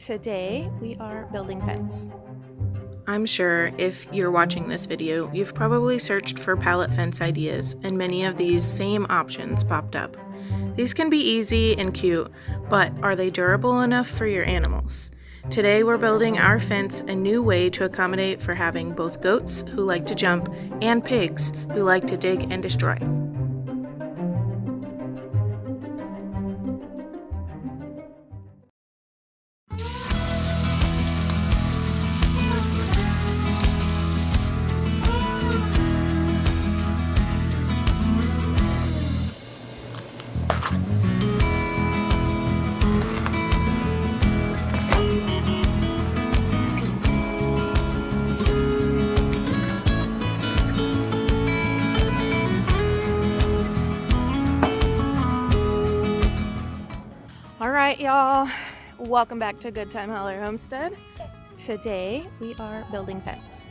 Today we are building fence. I'm sure if you're watching this video, you've probably searched for pallet fence ideas, and many of these same options popped up. These can be easy and cute, but are they durable enough for your animals? Today we're building our fence a new way to accommodate for having both goats who like to jump and pigs who like to dig and destroy. Alright y'all, welcome back to Good Time Holler Homestead. Today we are building fence.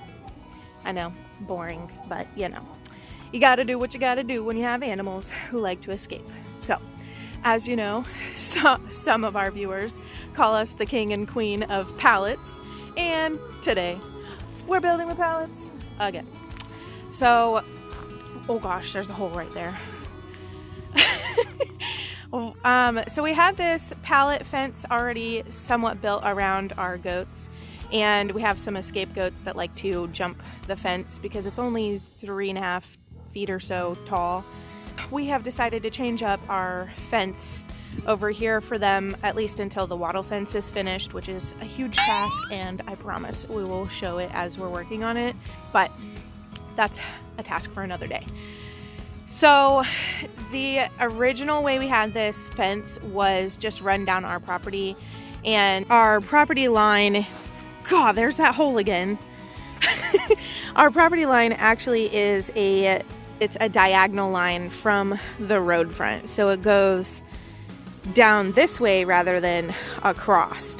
I know, boring, but you know, you gotta do what you gotta do when you have animals who like to escape. So, as you know, some of our viewers call us the king and queen of pallets, and today we're building with pallets again. So, oh gosh, there's a hole right there. So we had this pallet fence already somewhat built around our goats, and we have some escape goats that like to jump the fence because it's only 3.5 feet or so tall. We have decided to change up our fence over here for them, at least until the wattle fence is finished, which is a huge task, and I promise we will show it as we're working on it, but that's a task for another day. So the original way we had this fence was just run down our property, and our property line, God, there's that hole again. Our property line actually is it's a diagonal line from the road front. So it goes down this way rather than across.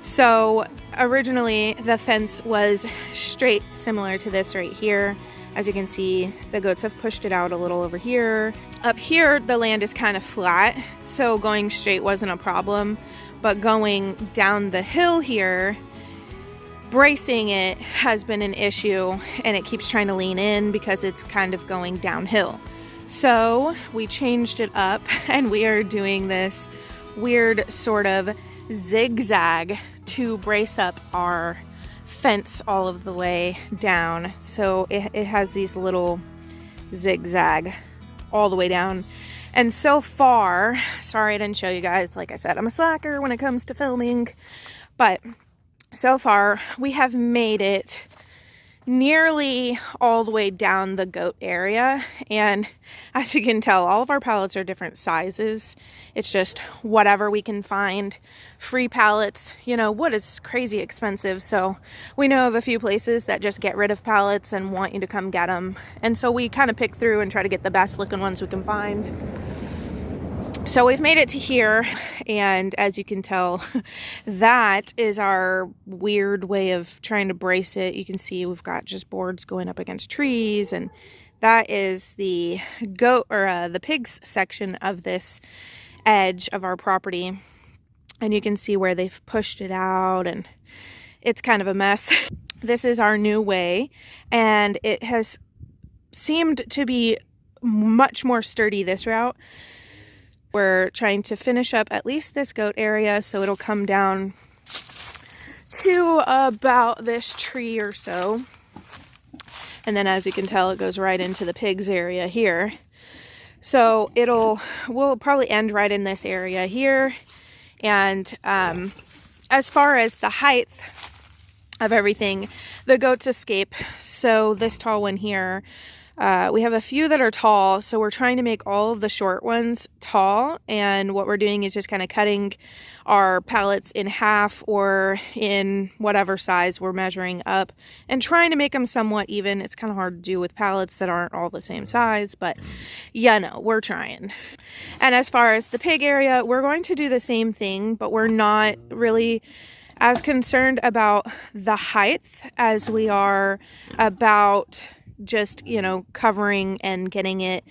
So originally the fence was straight, similar to this right here. As you can see, the goats have pushed it out a little over here. Up here, the land is kind of flat, so going straight wasn't a problem. But going down the hill here, bracing it has been an issue, and it keeps trying to lean in because it's kind of going downhill. So we changed it up, and we are doing this weird sort of zigzag to brace up our fence all of the way down. So it has these little zigzag all the way down, and so far, sorry I didn't show you guys, like I said, I'm a slacker when it comes to filming, but so far we have made it nearly all the way down the goat area, and as you can tell, all of our pallets are different sizes. It's just whatever we can find. Free pallets, you know, wood is crazy expensive, so we know of a few places that just get rid of pallets and want you to come get them, and so we kind of pick through and try to get the best looking ones we can find. So we've made it to here, and as you can tell, that is our weird way of trying to brace it. You can see we've got just boards going up against trees, and that is the goat or the pigs section of this edge of our property. And you can see where they've pushed it out, and it's kind of a mess. This is our new way, and it has seemed to be much more sturdy this route. We're trying to finish up at least this goat area, so it'll come down to about this tree or so. And then as you can tell, it goes right into the pigs area here. So we'll probably end right in this area here. And as far as the height of everything, the goats escape. So this tall one here, we have a few that are tall, so we're trying to make all of the short ones tall, and what we're doing is just kind of cutting our pallets in half or in whatever size we're measuring up and trying to make them somewhat even. It's kind of hard to do with pallets that aren't all the same size, but yeah, no, we're trying. And as far as the pig area, we're going to do the same thing, but we're not really as concerned about the height as we are about just, you know, covering and getting it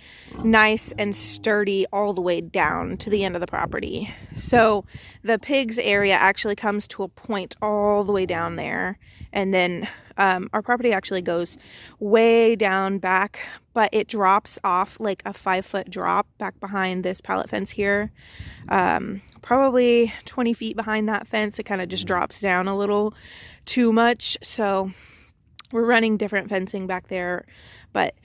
nice and sturdy all the way down to the end of the property. So the pigs area actually comes to a point all the way down there, and then our property actually goes way down back, but it drops off like a 5-foot drop back behind this pallet fence here. Probably 20 feet behind that fence. It kind of just drops down a little too much, so we're running different fencing back there. But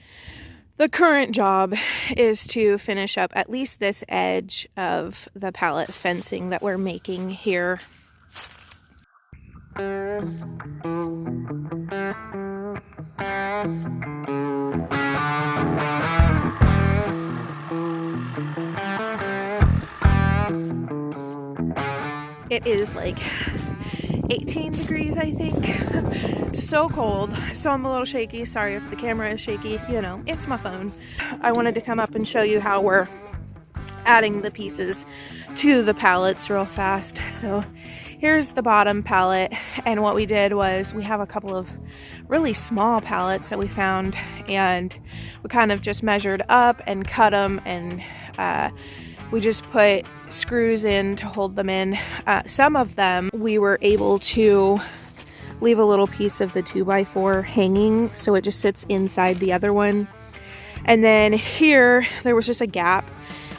the current job is to finish up at least this edge of the pallet fencing that we're making here. It is like 18 degrees, I think. So cold. So I'm a little shaky. Sorry if the camera is shaky. You know, it's my phone. I wanted to come up and show you how we're adding the pieces to the pallets real fast. So here's the bottom pallet, and what we did was we have a couple of really small pallets that we found, and we kind of just measured up and cut them, and we just put screws in to hold them in. Some of them we were able to leave a little piece of the 2x4 hanging, so it just sits inside the other one. And then here there was just a gap.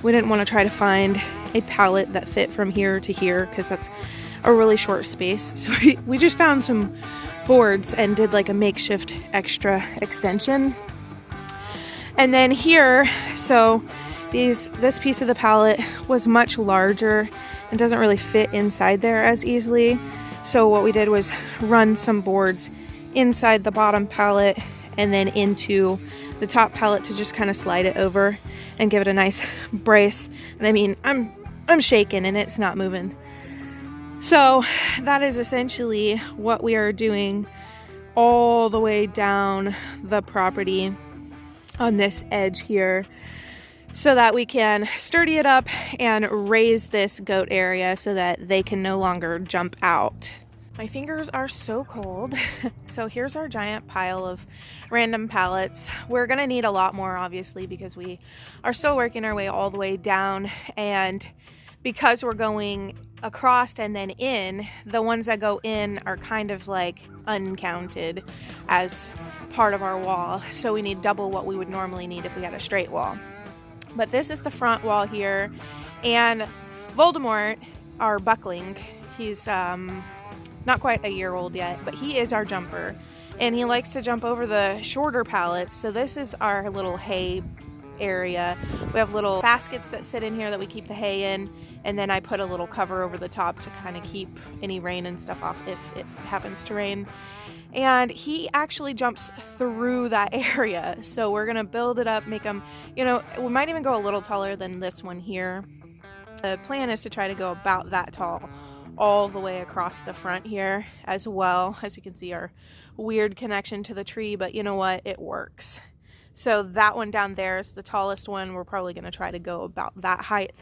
We didn't want to try to find a pallet that fit from here to here because that's a really short space. So we just found some boards and did like a makeshift extra extension. And then here, so this piece of the pallet was much larger and doesn't really fit inside there as easily. So what we did was run some boards inside the bottom pallet and then into the top pallet to just kind of slide it over and give it a nice brace. And I mean, I'm shaking and it's not moving. So that is essentially what we are doing all the way down the property on this edge here, so that we can sturdy it up and raise this goat area so that they can no longer jump out. My fingers are so cold. So here's our giant pile of random pallets. We're gonna need a lot more, obviously, because we are still working our way all the way down, and because we're going across and then in, the ones that go in are kind of like uncounted as part of our wall. So we need double what we would normally need if we had a straight wall. But this is the front wall here, and Voldemort, our buckling, he's not quite a year old yet, but he is our jumper, and he likes to jump over the shorter pallets. So this is our little hay area. We have little baskets that sit in here that we keep the hay in, and then I put a little cover over the top to kind of keep any rain and stuff off if it happens to rain. And he actually jumps through that area. So we're gonna build it up, make him, you know, we might even go a little taller than this one here. The plan is to try to go about that tall all the way across the front here as well. As you can see, our weird connection to the tree, but you know what, it works. So that one down there is the tallest one. We're probably gonna try to go about that height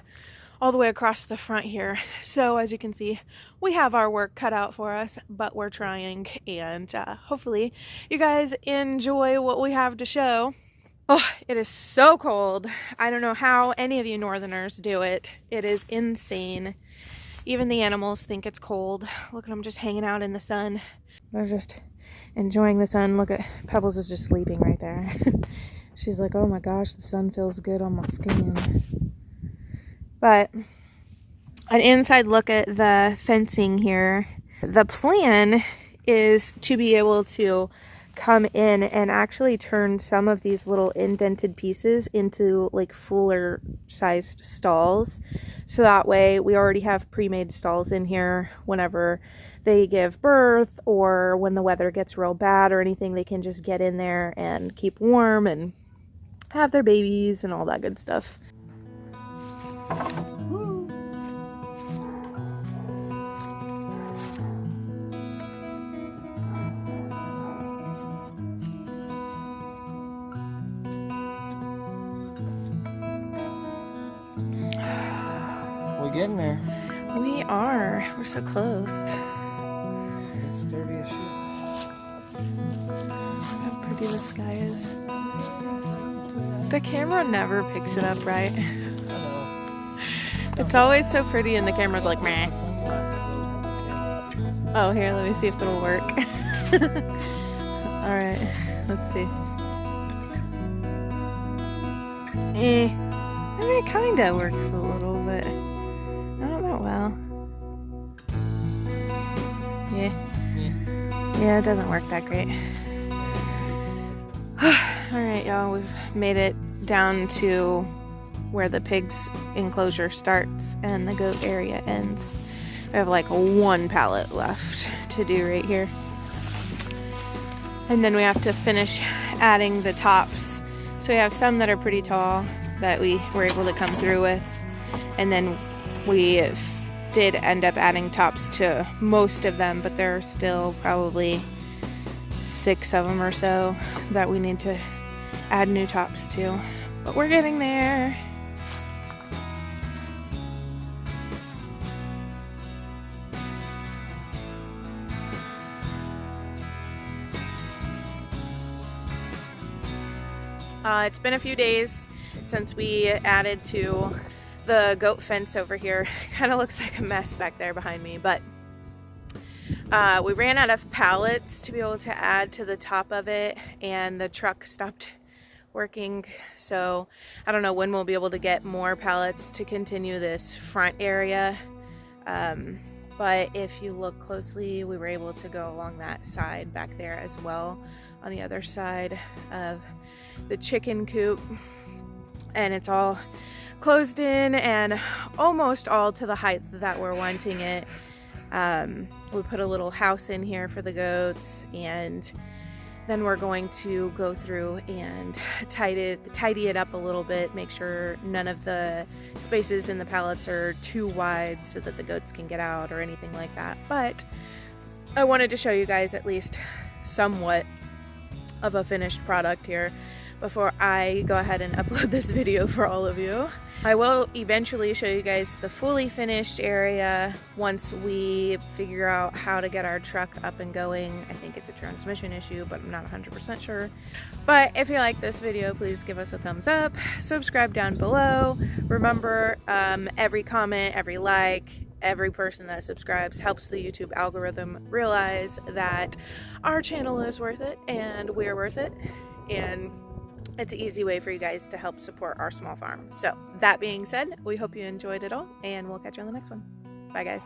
all the way across the front here. So as you can see, we have our work cut out for us, but we're trying, and hopefully you guys enjoy what we have to show. Oh, it is so cold. I don't know how any of you northerners do it. It is insane. Even the animals think it's cold. Look at them just hanging out in the sun. They're just enjoying the sun. Look at Pebbles is just sleeping right there. She's like, oh my gosh, the sun feels good on my skin. But an inside look at the fencing here. The plan is to be able to come in and actually turn some of these little indented pieces into like fuller sized stalls. So that way we already have pre-made stalls in here. Whenever they give birth or when the weather gets real bad or anything, they can just get in there and keep warm and have their babies and all that good stuff. We're getting there. We are. We're so close. It's sturdy as shit. How pretty the sky is. The camera never picks it up right. It's always so pretty and the camera's like meh. Oh, here, let me see if it'll work. Alright, let's see. I mean, it kinda works a little, but not that well. Yeah, it doesn't work that great. Alright, y'all, we've made it down to where the pig's enclosure starts and the goat area ends. We have like one pallet left to do right here. And then we have to finish adding the tops. So we have some that are pretty tall that we were able to come through with. And then we did end up adding tops to most of them, but there are still probably 6 of them or so that we need to add new tops to. But we're getting there. It's been a few days since we added to the goat fence over here. Kind of looks like a mess back there behind me, but we ran out of pallets to be able to add to the top of it, and the truck stopped working. So I don't know when we'll be able to get more pallets to continue this front area. But if you look closely, we were able to go along that side back there as well, on the other side of the chicken coop, and it's all closed in and almost all to the height that we're wanting it. We put a little house in here for the goats, and then we're going to go through and tidy it up a little bit, make sure none of the spaces in the pallets are too wide so that the goats can get out or anything like that. But I wanted to show you guys at least somewhat of a finished product here before I go ahead and upload this video for all of you. I will eventually show you guys the fully finished area once we figure out how to get our truck up and going. I think it's a transmission issue, but I'm not 100% sure. But if you like this video, please give us a thumbs up, subscribe down below. Remember, every comment, every like, every person that subscribes helps the YouTube algorithm realize that our channel is worth it and we're worth it, and it's an easy way for you guys to help support our small farm. So that being said, we hope you enjoyed it all, and we'll catch you on the next one. Bye guys.